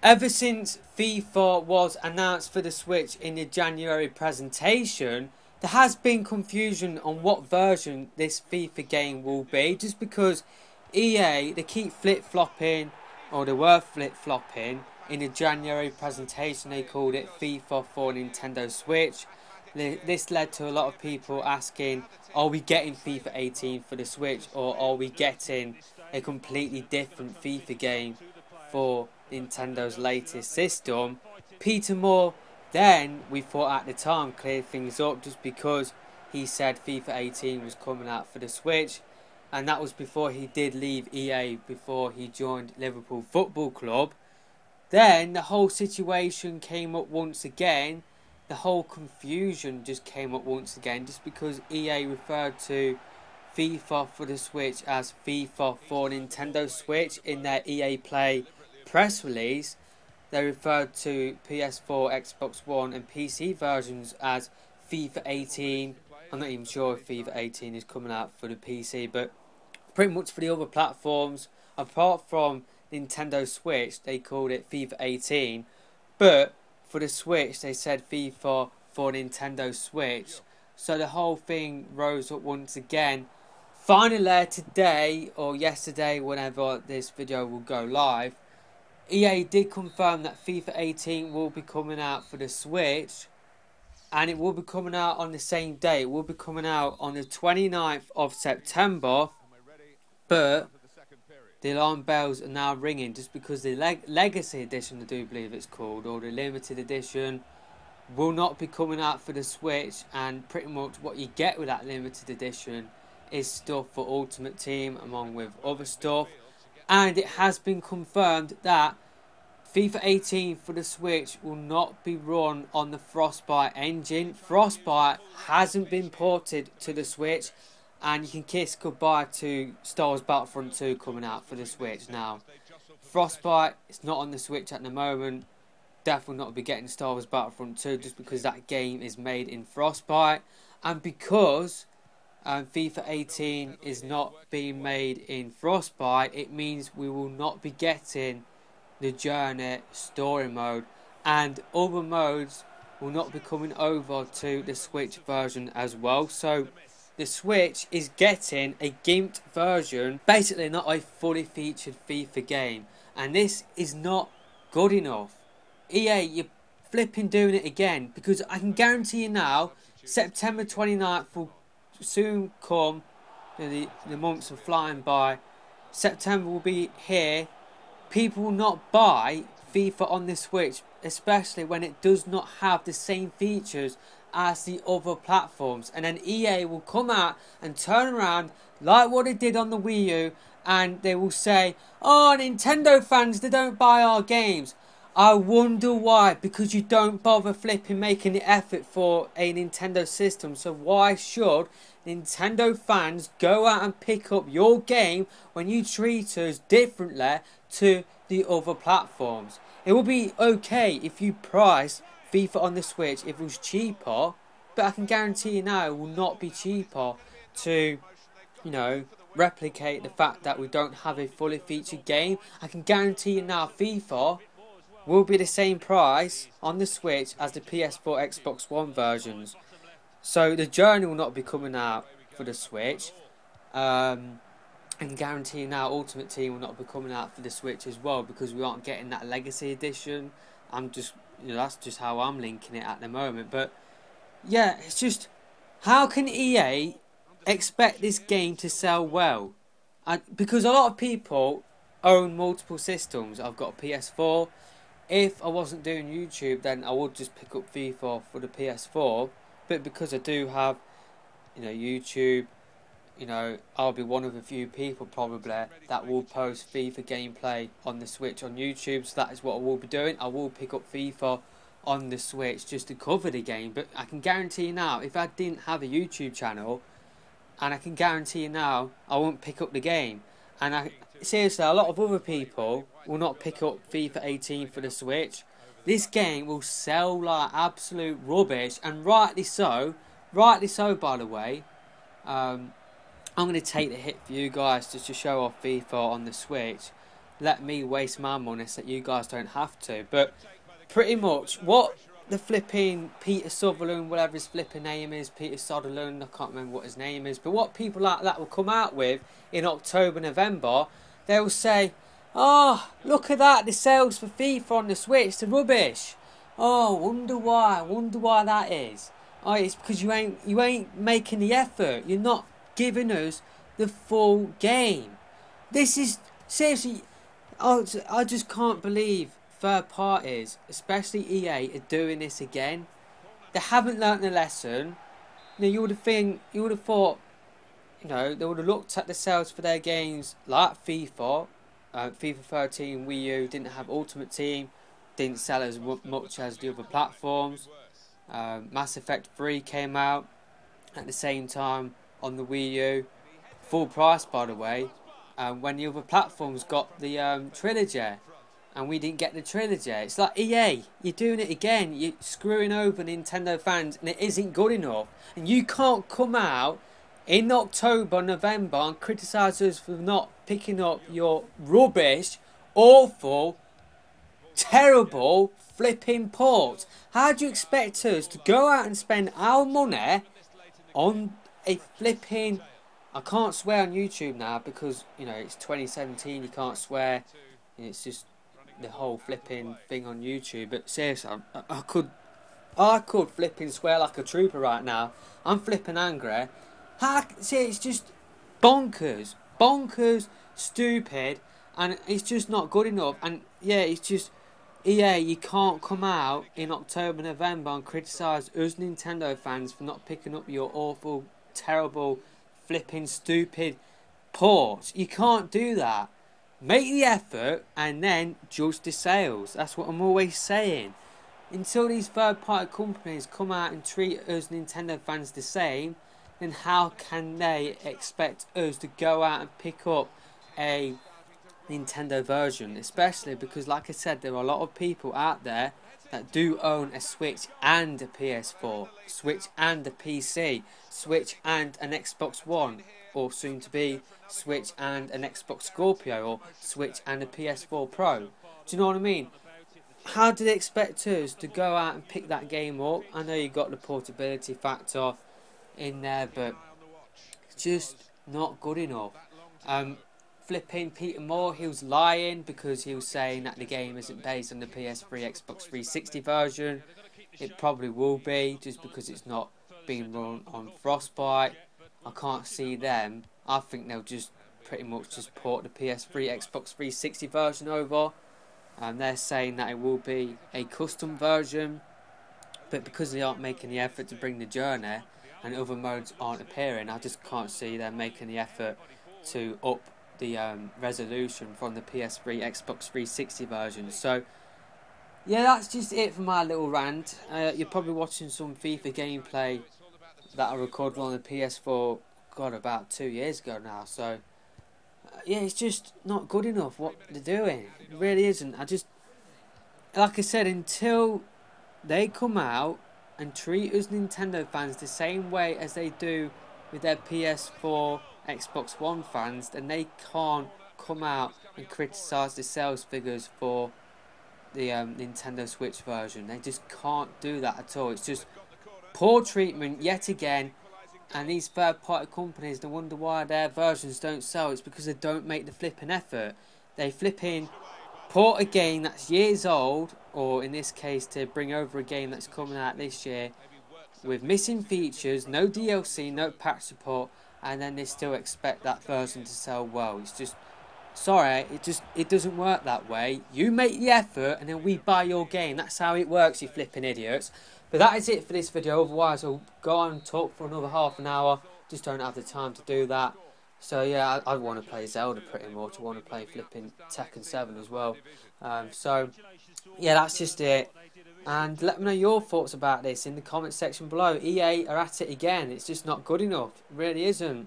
Ever since FIFA was announced for the Switch in the January presentation, there has been confusion on what version this FIFA game will be, just because EA, they keep flip-flopping, or they were flip-flopping. In the January presentation they called it FIFA for Nintendo Switch. This led to a lot of people asking, are we getting FIFA 18 for the Switch, or are we getting a completely different FIFA game for Nintendo's latest system? Peter Moore, then we thought at the time, cleared things up, just because he said FIFA 18 was coming out for the Switch, and that was before he did leave EA, before he joined Liverpool Football Club. Then the whole situation came up once again. The whole confusion just came up once again, just because EA referred to FIFA for the Switch as FIFA for Nintendo Switch in their EA Play press release. They referred to PS4, Xbox One and PC versions as FIFA 18. I'm not even sure if FIFA 18 is coming out for the PC, but pretty much for the other platforms, apart from Nintendo Switch, they called it FIFA 18. But for the Switch, they said FIFA for Nintendo Switch. So the whole thing rose up once again. Finally, today or yesterday, whenever this video will go live, EA did confirm that FIFA 18 will be coming out for the Switch, and it will be coming out on the same day. It will be coming out on the 29th of September, but the alarm bells are now ringing, just because the Legacy Edition, I do believe it's called, or the Limited Edition, will not be coming out for the Switch. And pretty much what you get with that Limited Edition is stuff for Ultimate Team, along with other stuff. And it has been confirmed that FIFA 18 for the Switch will not be run on the Frostbite engine. Frostbite hasn't been ported to the Switch, and you can kiss goodbye to Star Wars Battlefront 2 coming out for the Switch now. Frostbite is not on the Switch at the moment. Definitely not be getting Star Wars Battlefront 2, just because that game is made in Frostbite. And because FIFA 18 is not being made in Frostbite, it means we will not be getting the Journey story mode, and other modes will not be coming over to the Switch version as well. So the Switch is getting a gimped version, basically not a fully featured FIFA game, and this is not good enough. EA, you're flipping doing it again, because I can guarantee you now, September 29th will soon come. The months are flying by. September will be here. People will not buy FIFA on the Switch, especially when it does not have the same features as the other platforms. And then EA will come out and turn around like what they did on the Wii U, and they will say, oh, Nintendo fans, they don't buy our games. I wonder why, because you don't bother flipping making the effort for a Nintendo system. So why should Nintendo fans go out and pick up your game when you treat us differently to the other platforms? It will be okay if you price FIFA on the Switch if it was cheaper, but I can guarantee you now it will not be cheaper to, replicate the fact that we don't have a fully featured game. I can guarantee you now FIFA will be the same price on the Switch as the PS4, Xbox One versions. So the Journey will not be coming out for the Switch. And guarantee now Ultimate Team will not be coming out for the Switch as well, because we aren't getting that Legacy Edition. That's just how I'm linking it at the moment. But yeah, it's just, how can EA expect this game to sell well? Because a lot of people own multiple systems. I've got a PS4. If I wasn't doing YouTube, then I would just pick up FIFA for the PS4. But because I do have, YouTube, I'll be one of a few people probably that will post FIFA gameplay on the Switch on YouTube. So that is what I will be doing. I will pick up FIFA on the Switch just to cover the game. But I can guarantee you now, if I didn't have a YouTube channel, and I can guarantee you now, I won't pick up the game. And seriously, a lot of other people will not pick up FIFA 18 for the Switch. This game will sell like absolute rubbish, and rightly so. Rightly so, by the way. I'm going to take the hit for you guys just to show off FIFA on the Switch. let me waste my money so that you guys don't have to. But pretty much what the flipping Peter Sutherland, whatever his flipping name is, Peter Sutherland, I can't remember what his name is, but what people like that will come out with in October, November, they will say, oh, look at that, the sales for FIFA on the Switch, they're rubbish. Oh, wonder why that is. Oh, it's because you ain't making the effort. You're not giving us the full game. This is, seriously, I just can't believe third parties, especially EA, are doing this again. They haven't learnt the lesson. You know, you would have thought, you know, they would have looked at the sales for their games like FIFA. FIFA 13 Wii U didn't have Ultimate Team, didn't sell as much as the other platforms. Mass Effect 3 came out at the same time on the Wii U, full price by the way, when the other platforms got the trilogy. And we didn't get the trilogy. It's like EA, you're doing it again. You're screwing over Nintendo fans, and it isn't good enough. And you can't come out in October, November, and criticise us for not picking up your rubbish, awful, terrible, flipping ports. How do you expect us to go out and spend our money on a flipping... I can't swear on YouTube now because, you know, it's 2017, you can't swear. And it's just the whole flipping thing on YouTube. But seriously, I could flipping swear like a trooper right now. I'm flipping angry. See, it's just bonkers, stupid, and it's just not good enough. And yeah, it's just EA. You can't come out in October, November and criticise us Nintendo fans for not picking up your awful, terrible, flipping stupid ports. You can't do that. Make the effort and then judge the sales. That's what I'm always saying. Until these third-party companies come out and treat us Nintendo fans the same, then how can they expect us to go out and pick up a Nintendo version? Especially because, like I said, there are a lot of people out there that do own a Switch and a PS4, Switch and a PC, Switch and an Xbox One, or soon to be Switch and an Xbox Scorpio, or Switch and a PS4 Pro. Do you know what I mean? How do they expect us to go out and pick that game up? I know you got the portability factor in there, but it's just not good enough. Flipping Peter Moore, he was lying because he was saying that the game isn't based on the PS3 Xbox 360 version. It probably will be, just because it's not being run on Frostbite. I can't see them. I think they'll just pretty much just port the PS3 Xbox 360 version over. And they're saying that it will be a custom version, but because they aren't making the effort to bring the journey and other modes aren't appearing, I just can't see them making the effort to up the resolution from the PS3 Xbox 360 version. So yeah, that's just it for my little rant. You're probably watching some FIFA gameplay that I recorded on the PS4, God, about 2 years ago now. So yeah, it's just not good enough what they're doing. It really isn't. Like I said, until they come out and treat us Nintendo fans the same way as they do with their PS4, Xbox One fans, then they can't come out and criticise the sales figures for the Nintendo Switch version. They just can't do that at all. It's just poor treatment yet again. And these third-party companies, they wonder why their versions don't sell. It's because they don't make the flipping effort. They flipping port a game that's years old, or in this case to bring over a game that's coming out this year with missing features, no DLC, no patch support, and then they still expect that version to sell well. It's just, sorry, it doesn't work that way. You make the effort and then we buy your game. That's how it works, you flipping idiots. But that is it for this video. Otherwise I'll go on and talk for another half an hour. Just don't have the time to do that. So yeah, I want to play Zelda pretty much. I want to play flipping Tekken 7 as well. So yeah, that's just it. And let me know your thoughts about this in the comment section below. EA are at it again. It's just not good enough. It really isn't.